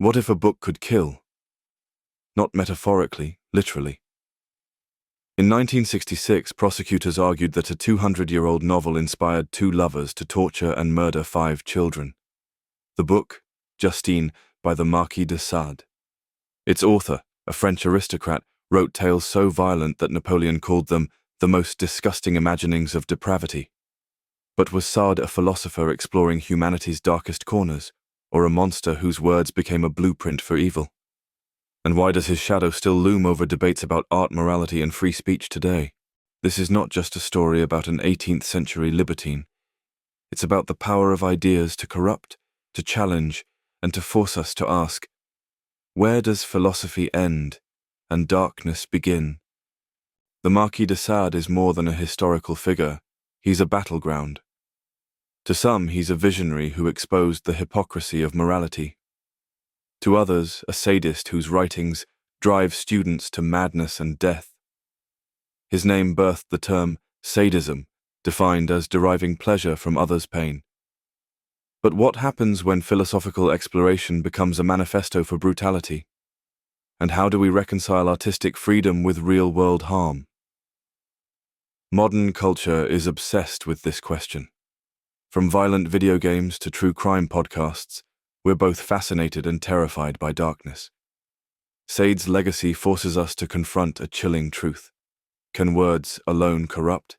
What if a book could kill? Not metaphorically, literally. In 1966, prosecutors argued that a 200-year-old novel inspired two lovers to torture and murder 5 children. The book, Justine, by the Marquis de Sade. Its author, a French aristocrat, wrote tales so violent that Napoleon called them the most disgusting imaginings of depravity. But was Sade a philosopher exploring humanity's darkest corners, or a monster whose words became a blueprint for evil? And why does his shadow still loom over debates about art, morality, and free speech today? This is not just a story about an 18th-century libertine. It's about the power of ideas to corrupt, to challenge, and to force us to ask, where does philosophy end and darkness begin? The Marquis de Sade is more than a historical figure. He's a battleground. To some, he's a visionary who exposed the hypocrisy of morality. To others, a sadist whose writings drive students to madness and death. His name birthed the term sadism, defined as deriving pleasure from others' pain. But what happens when philosophical exploration becomes a manifesto for brutality? And how do we reconcile artistic freedom with real-world harm? Modern culture is obsessed with this question. From violent video games to true crime podcasts, we're both fascinated and terrified by darkness. Sade's legacy forces us to confront a chilling truth. Can words alone corrupt?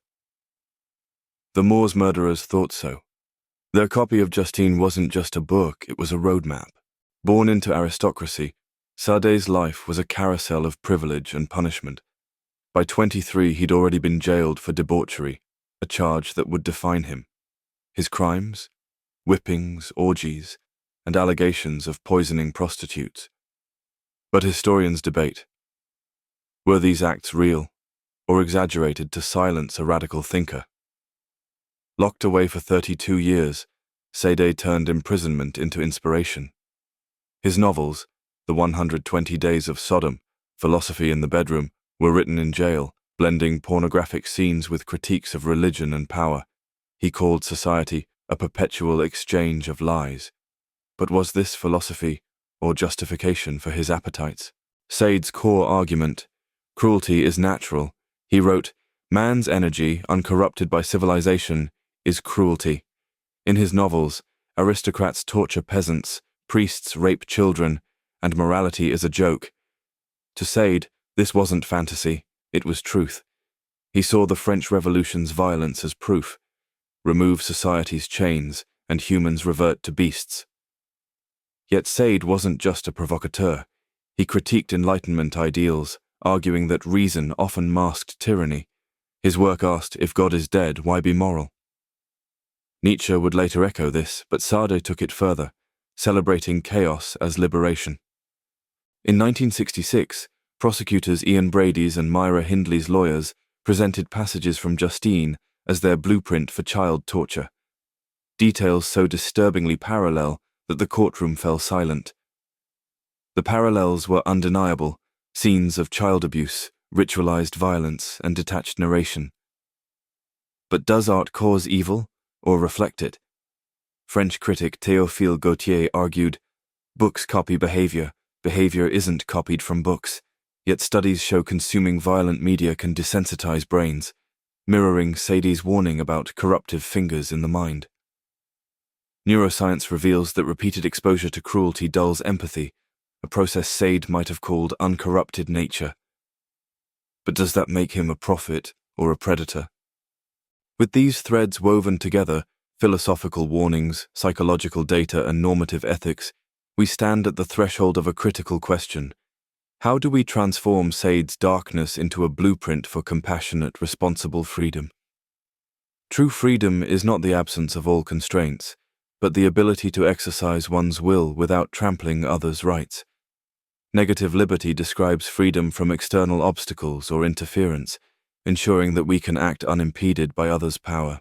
The Moors murderers thought so. Their copy of Justine wasn't just a book, it was a roadmap. Born into aristocracy, Sade's life was a carousel of privilege and punishment. By 23, he'd already been jailed for debauchery, a charge that would define him. His crimes? Whippings, orgies, and allegations of poisoning prostitutes. But historians debate. Were these acts real, or exaggerated to silence a radical thinker? Locked away for 32 years, Sade turned imprisonment into inspiration. His novels, The 120 Days of Sodom, Philosophy in the Bedroom, were written in jail, blending pornographic scenes with critiques of religion and power. He called society a perpetual exchange of lies. But was this philosophy or justification for his appetites? Sade's core argument, cruelty is natural. He wrote, man's energy, uncorrupted by civilization, is cruelty. In his novels, aristocrats torture peasants, priests rape children, and morality is a joke. To Sade, this wasn't fantasy, it was truth. He saw the French Revolution's violence as proof. Remove society's chains, and humans revert to beasts. Yet Sade wasn't just a provocateur. He critiqued Enlightenment ideals, arguing that reason often masked tyranny. His work asked, if God is dead, why be moral? Nietzsche would later echo this, but Sade took it further, celebrating chaos as liberation. In 1966, prosecutors Ian Brady's and Myra Hindley's lawyers presented passages from Justine as their blueprint for child torture. Details so disturbingly parallel that the courtroom fell silent. The parallels were undeniable, scenes of child abuse, ritualized violence, and detached narration. But does art cause evil, or reflect it? French critic Théophile Gautier argued, books copy behavior, behavior isn't copied from books, yet studies show consuming violent media can desensitize brains, mirroring Sade's warning about corruptive fingers in the mind. Neuroscience reveals that repeated exposure to cruelty dulls empathy, a process Sade might have called uncorrupted nature. But does that make him a prophet or a predator? With these threads woven together, philosophical warnings, psychological data, and normative ethics, we stand at the threshold of a critical question. How do we transform Sade's darkness into a blueprint for compassionate, responsible freedom? True freedom is not the absence of all constraints, but the ability to exercise one's will without trampling others' rights. Negative liberty describes freedom from external obstacles or interference, ensuring that we can act unimpeded by others' power.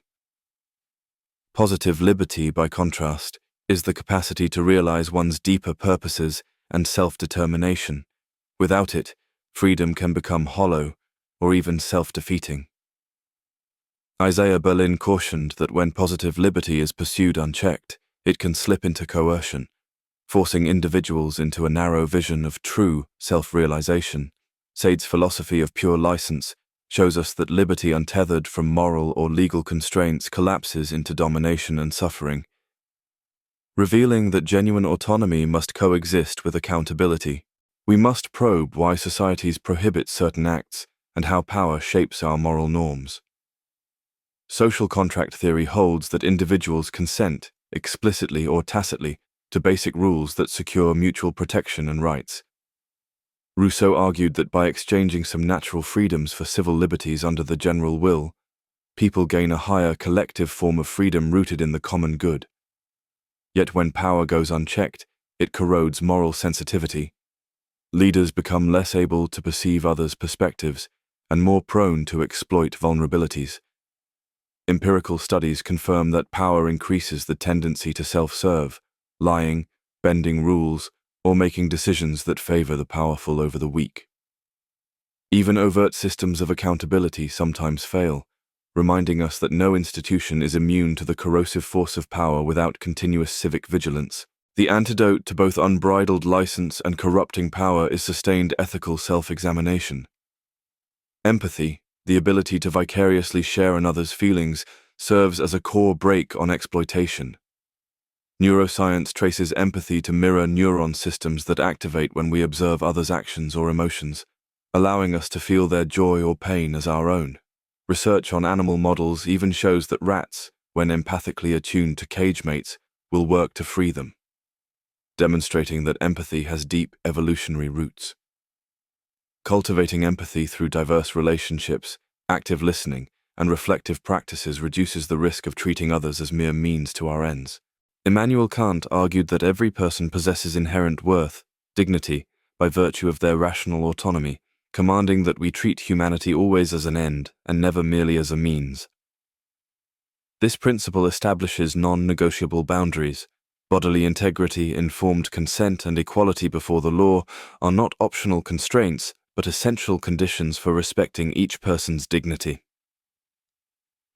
Positive liberty, by contrast, is the capacity to realize one's deeper purposes and self-determination. Without it, freedom can become hollow or even self-defeating. Isaiah Berlin cautioned that when positive liberty is pursued unchecked, it can slip into coercion. forcing individuals into a narrow vision of true self-realization. Sade's philosophy of pure license shows us that liberty untethered from moral or legal constraints collapses into domination and suffering, revealing that genuine autonomy must coexist with accountability. We must probe why societies prohibit certain acts and how power shapes our moral norms. Social contract theory holds that individuals consent, explicitly or tacitly, to basic rules that secure mutual protection and rights. Rousseau argued that by exchanging some natural freedoms for civil liberties under the general will, people gain a higher collective form of freedom rooted in the common good. Yet when power goes unchecked, it corrodes moral sensitivity. Leaders become less able to perceive others' perspectives and more prone to exploit vulnerabilities. Empirical studies confirm that power increases the tendency to self-serve, lying, bending rules, or making decisions that favor the powerful over the weak. Even overt systems of accountability sometimes fail, reminding us that no institution is immune to the corrosive force of power without continuous civic vigilance. The antidote to both unbridled license and corrupting power is sustained ethical self-examination. Empathy, the ability to vicariously share another's feelings, serves as a core brake on exploitation. Neuroscience traces empathy to mirror neuron systems that activate when we observe others' actions or emotions, allowing us to feel their joy or pain as our own. Research on animal models even shows that rats, when empathically attuned to cage mates, will work to free them, demonstrating that empathy has deep evolutionary roots. Cultivating empathy through diverse relationships, active listening, and reflective practices reduces the risk of treating others as mere means to our ends. Immanuel Kant argued that every person possesses inherent worth, dignity, by virtue of their rational autonomy, commanding that we treat humanity always as an end and never merely as a means. This principle establishes non-negotiable boundaries. Bodily integrity, informed consent, and equality before the law are not optional constraints, but essential conditions for respecting each person's dignity.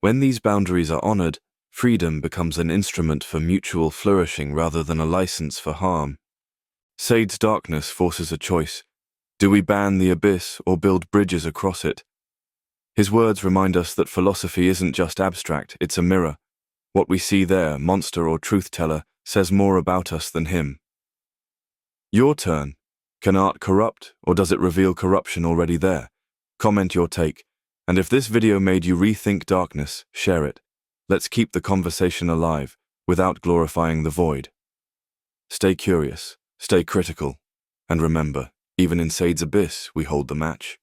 When these boundaries are honored, freedom becomes an instrument for mutual flourishing rather than a license for harm. Sade's darkness forces a choice. Do we ban the abyss or build bridges across it? His words remind us that philosophy isn't just abstract, it's a mirror. What we see there, monster or truth-teller, says more about us than him. Your turn. Can art corrupt, or does it reveal corruption already there? Comment your take, and if this video made you rethink darkness, share it. Let's keep the conversation alive, without glorifying the void. Stay curious, stay critical, and remember, even in Sade's abyss, we hold the match.